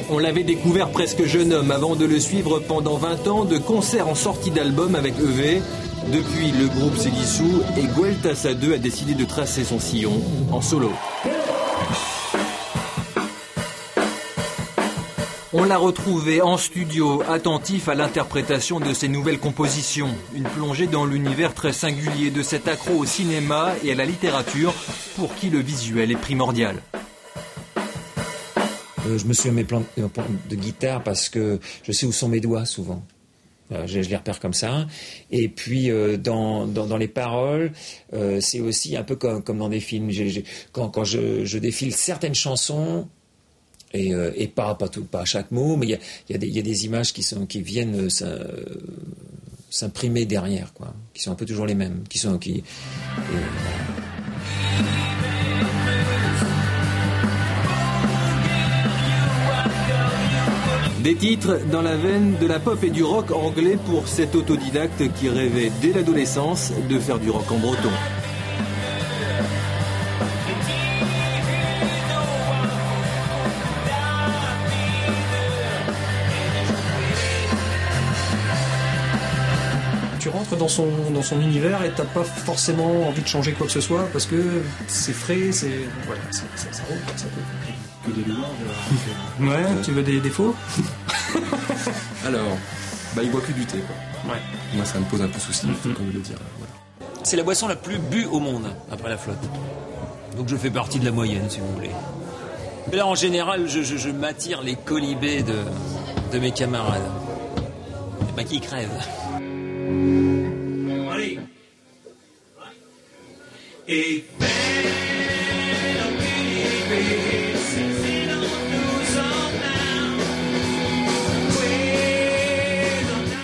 On l'avait découvert presque jeune homme avant de le suivre pendant 20 ans de concerts en sortie d'album avec EV. Depuis, le groupe s'est dissous et Gueltas A2 a décidé de tracer son sillon en solo. On l'a retrouvé en studio, attentif à l'interprétation de ses nouvelles compositions. Une plongée dans l'univers très singulier de cet accro au cinéma et à la littérature, pour qui le visuel est primordial. Je me suis à mes plans de guitare parce que je sais où sont mes doigts souvent. Je les repère comme ça. Et puis dans les paroles, c'est aussi un peu comme dans des films. Quand je défile certaines chansons, et pas à chaque mot, mais il y a des images qui viennent s'imprimer derrière, quoi, qui sont un peu toujours les mêmes, Des titres dans la veine de la pop et du rock anglais pour cet autodidacte qui rêvait dès l'adolescence de faire du rock en breton. Tu rentres dans son univers et t'as pas forcément envie de changer quoi que ce soit parce que c'est frais, ça roule, ça peut. Que des louanges. Ouais, tu veux des défauts? Alors, il boit que du thé, quoi. Ouais. Moi, ça me pose un peu souci, comme je le dire. Voilà. C'est la boisson la plus bue au monde, après la flotte. Donc je fais partie de la moyenne, si vous voulez. Mais là, en général, je m'attire les colibés de mes camarades. Qui crèvent. Allez. Et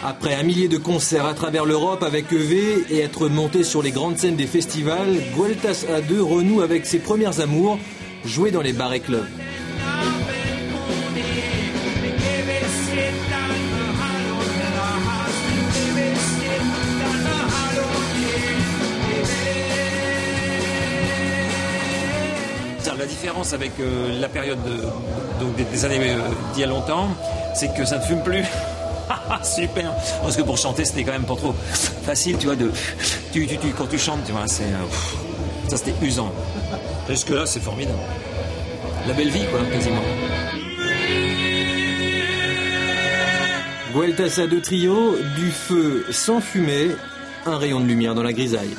Après un millier de concerts à travers l'Europe avec EV et être monté sur les grandes scènes des festivals, Gueltas A2 renoue avec ses premières amours, jouer dans les bars et clubs. La différence avec la période des années d'il y a longtemps, c'est que ça ne fume plus. Super. Parce que pour chanter, c'était quand même pas trop facile, tu vois. Quand tu chantes, tu vois, ça c'était usant. Jusque là, c'est formidable. La belle vie, quoi, quasiment. Gueltas A2 Trio, du feu sans fumée, un rayon de lumière dans la grisaille.